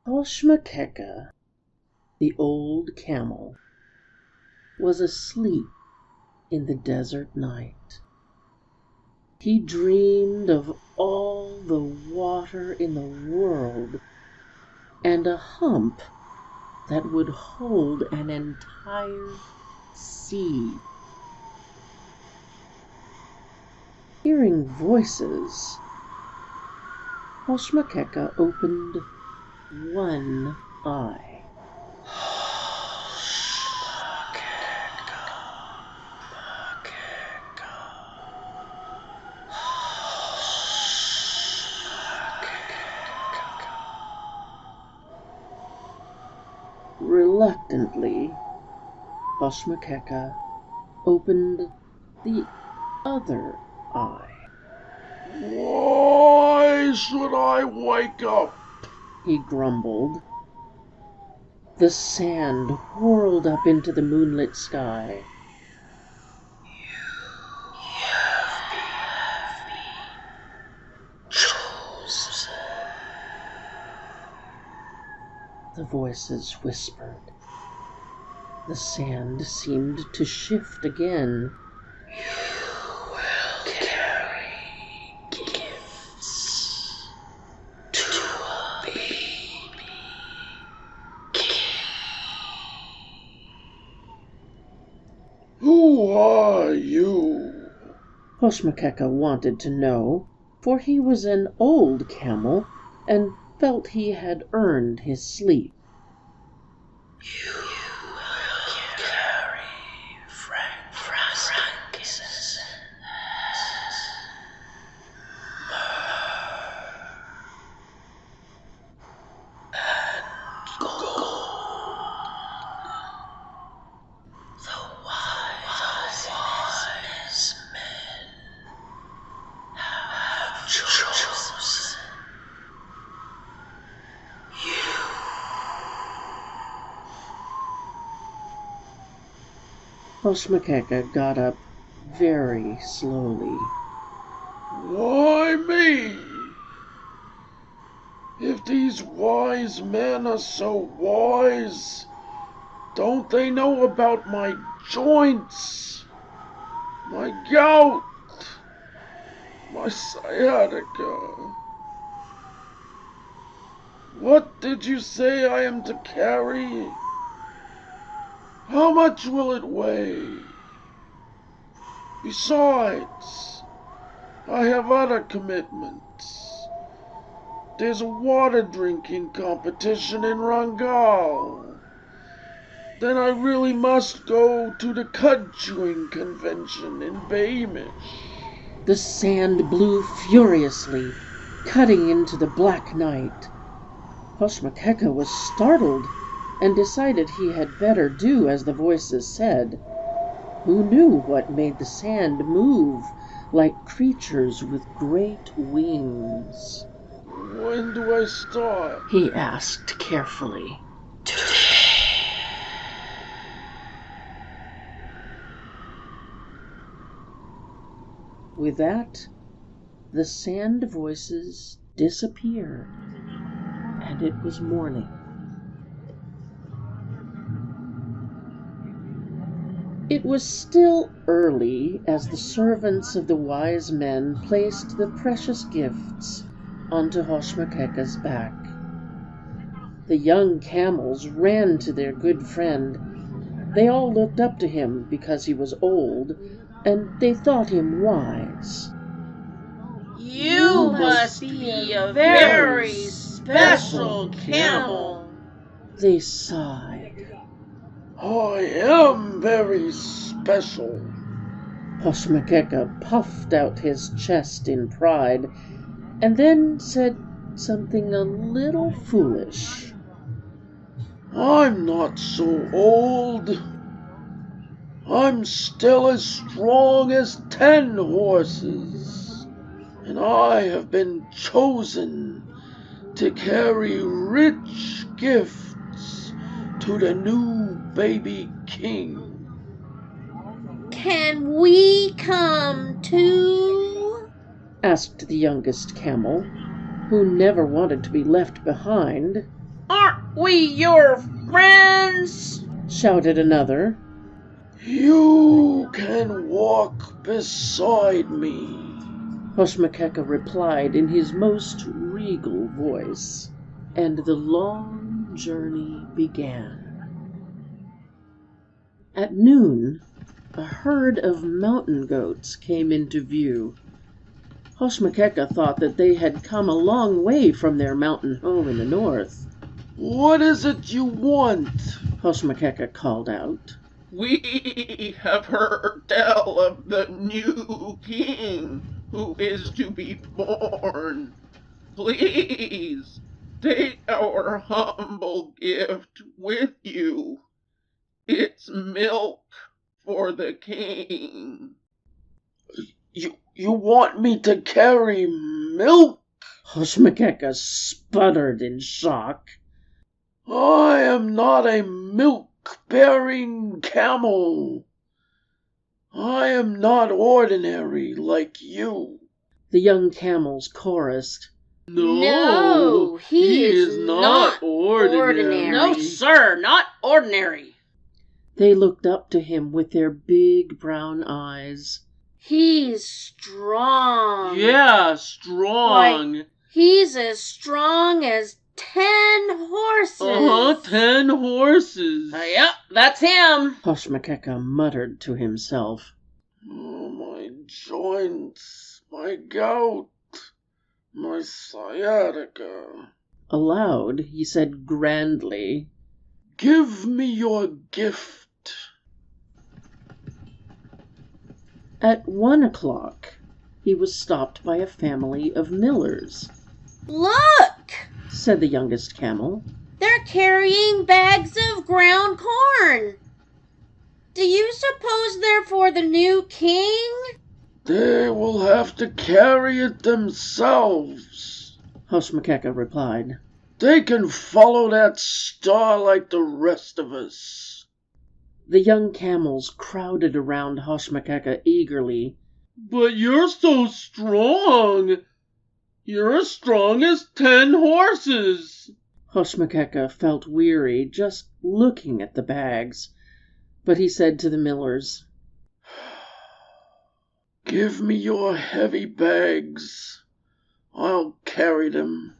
Hoshmakeka, the old camel, was asleep in the desert night. He dreamed of all the water in the world and a hump that would hold an entire sea. Hearing voices, Hoshmakeka opened one eye. Reluctantly, Hoshmakeka opened the other eye. Why should I wake up? He grumbled. The sand whirled up into the moonlit sky. The voices whispered. The sand seemed to shift again. You will carry gifts to a baby king. Who are you? Hoshmakeka wanted to know, for he was an old camel and felt he had earned his sleep. You will carry frankincense, myrrh, and gold. The wise men have chosen you. Hoshmakeka got up very slowly. Why me? If these wise men are so wise, don't they know about my joints, my gout, my sciatica? What did you say I am to carry? How much will it weigh? Besides, I have other commitments. There's a water drinking competition in Rangal. Then I really must go to the cud chewing convention in Beamish. The sand blew furiously, cutting into the black night. Hoshmakeka was startled and decided he had better do as the voices said. Who knew what made the sand move like creatures with great wings? When do I start? He asked carefully. Today. With that, the sand voices disappeared, and it was morning. It was still early as the servants of the wise men placed the precious gifts onto Hoshmakeka's back. The young camels ran to their good friend. They all looked up to him because he was old, and they thought him wise. You must be a very special camel, they sighed. I am very special. Hoshmakeka puffed out his chest in pride, and then said something a little foolish. I'm not so old. I'm still as strong as 10 horses, and I have been chosen to carry rich gifts to the new baby king. Can we come too? Asked the youngest camel, who never wanted to be left behind. Aren't we your friends? shouted another. You can walk beside me, Hoshmakeka replied in his most regal voice, and the long journey began. At noon, a herd of mountain goats came into view. Hoshmakeka thought that they had come a long way from their mountain home in the north. What is it you want? Hoshmakeka called out. We have heard tell of the new king who is to be born. Please take our humble gift with you. It's milk for the king. You want me to carry milk? Hoshmakeka sputtered in shock. I am not a milk-bearing camel. I am not ordinary like you. The young camels chorused. No, he is not ordinary. No, sir, not ordinary. They looked up to him with their big brown eyes. He's strong. Yeah, strong. Why, he's as strong as 10 horses. 10 horses. Yep, that's him. Hoshmakeka muttered to himself. Oh, my joints, my gout, my sciatica. Aloud, he said grandly, Give me your gift. At 1 o'clock, he was stopped by a family of millers. Look, Said the youngest camel. they're carrying bags of ground corn. Do you suppose they're for the new king? They will have to carry it themselves. Hoshmakeka replied. They can follow that star like the rest of us. The young camels crowded around Hoshmakeka eagerly. But you're so strong. You're as strong as 10 horses. Hoshmakeka felt weary just looking at the bags, but he said to the millers, Give me your heavy bags. I'll carry them.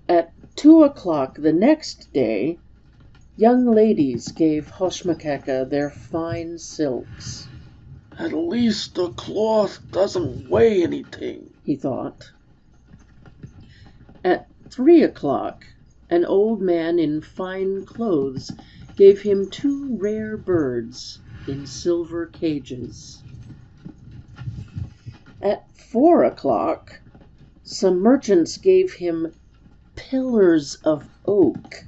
At 2 o'clock the next day, young ladies gave Hoshmakeka their fine silks. At least the cloth doesn't weigh anything, he thought. At 3 o'clock, an old man in fine clothes gave him 2 rare birds in silver cages. At 4 o'clock, some merchants gave him pillars of oak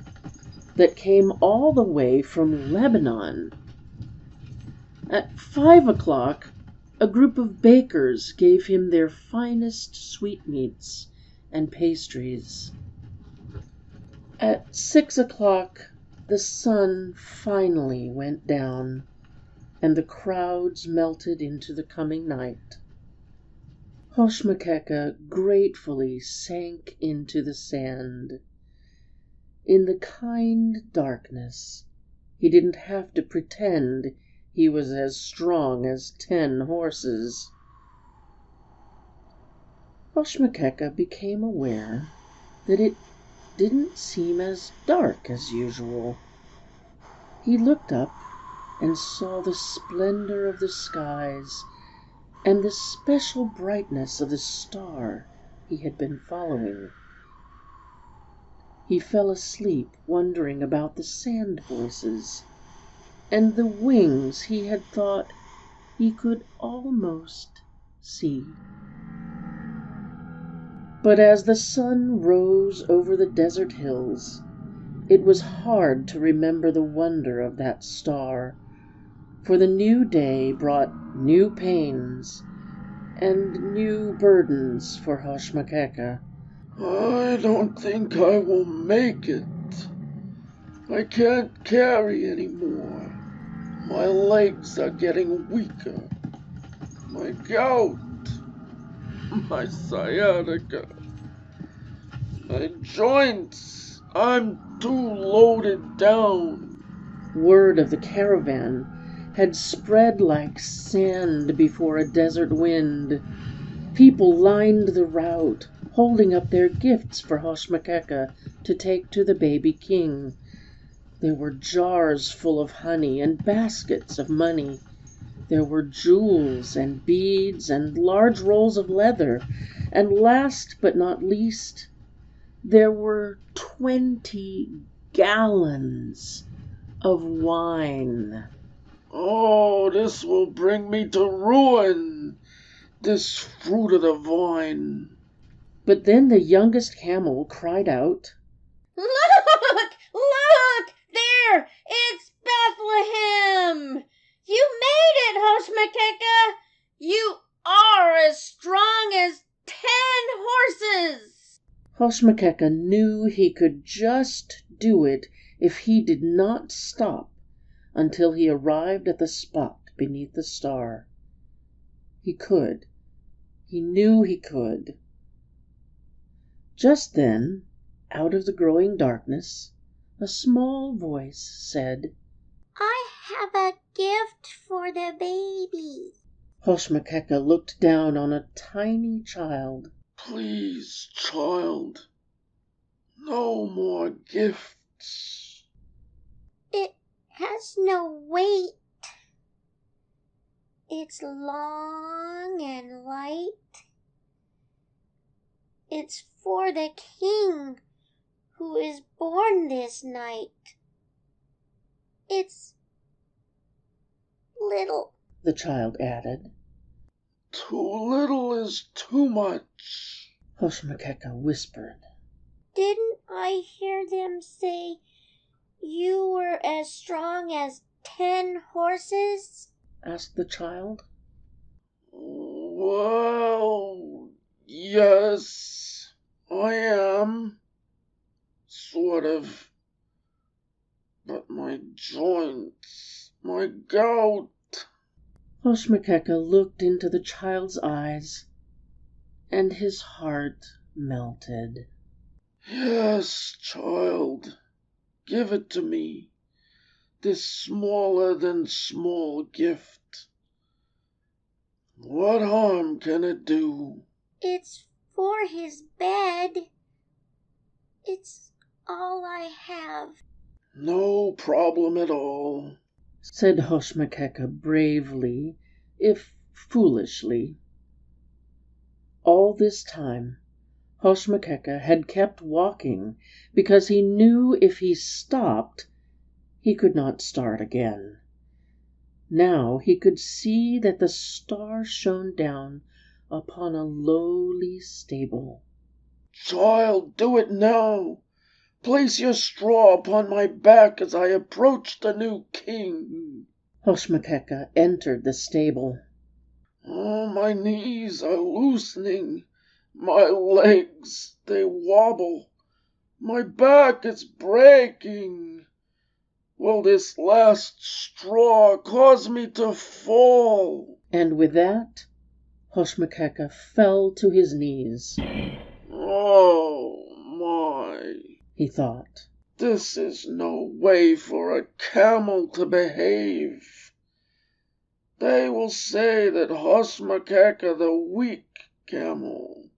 that came all the way from Lebanon. At 5 o'clock, a group of bakers gave him their finest sweetmeats and pastries. At 6 o'clock, the sun finally went down, and the crowds melted into the coming night. Hoshmakeka gratefully sank into the sand. In the kind darkness, he didn't have to pretend he was as strong as 10 horses. Hoshmakeka became aware that it didn't seem as dark as usual. He looked up and saw the splendor of the skies and the special brightness of the star he had been following. He fell asleep wondering about the sand voices and the wings he had thought he could almost see. But as the sun rose over the desert hills, it was hard to remember the wonder of that star, for the new day brought new pains and new burdens for Hoshmakeka. I don't think I will make it. I can't carry anymore. My legs are getting weaker. My gout, my sciatica, my joints I'm too loaded down. Word of the caravan had spread like sand before a desert wind. People lined the route, holding up their gifts for Hoshmakeka to take to the baby king. There were jars full of honey and baskets of money. There were jewels and beads and large rolls of leather. And last but not least, there were 20 gallons of wine. Oh, this will bring me to ruin, this fruit of the vine. But then the youngest camel cried out, Look! Look! There! It's Bethlehem! You made it, Hoshmakeka! You are as strong as 10 horses! Hoshmakeka knew he could just do it if he did not stop until he arrived at the spot beneath the star. He could. He knew he could. Just then, out of the growing darkness, a small voice said, I have a gift for the baby. Hoshmakeka looked down on a tiny child. Please, child, no more gifts. It has no weight. It's long and light. It's for the king who is born this night. It's little. The child added. Too little is too much. Hoshmakeka whispered. Didn't I hear them say you were as strong as 10 horses? Asked the child. Well, yes, I am. Sort of. But my joints, my gout. Hoshmakeka looked into the child's eyes, and his heart melted. Yes, child, give it to me, this smaller than small gift. What harm can it do? It's for his bed. It's all I have. No problem at all, said Hoshmakeka bravely, if foolishly. All this time, Hoshmakeka had kept walking because he knew if he stopped, he could not start again. Now he could see that the star shone down upon a lowly stable. Child, do it now. Place your straw upon my back as I approach the new king. Hoshmakeka entered the stable. Oh, my knees are loosening. My legs, they wobble. My back is breaking. Will this last straw cause me to fall? And with that, Hoshmakeka fell to his knees. Oh, my. He thought. This is no way for a camel to behave. They will say that Hoshmakeka the weak camel,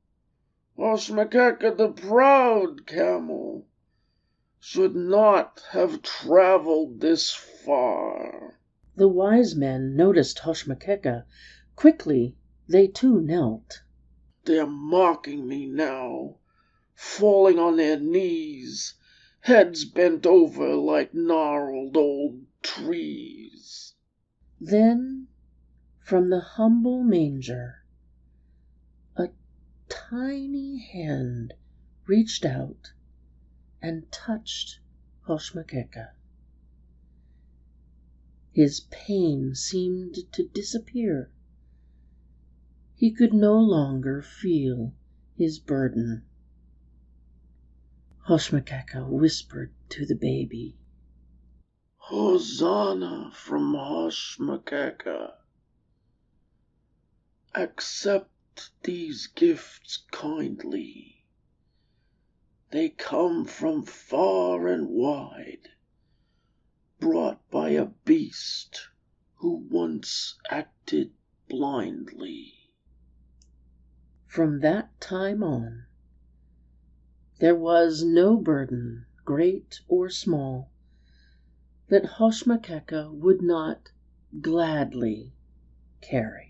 Hoshmakeka the proud camel, should not have traveled this far. The wise men noticed Hoshmakeka. Quickly, they too knelt. They're mocking me now, falling on their knees, heads bent over like gnarled old trees. Then, from the humble manger, a tiny hand reached out and touched Hoshmakeka. His pain seemed to disappear. He could no longer feel his burden. Hoshmakeka whispered to the baby, Hosanna from Hoshmakeka. Accept these gifts kindly. They come from far and wide, brought by a beast who once acted blindly." From that time on, there was no burden, great or small, that Hoshmekeka would not gladly carry.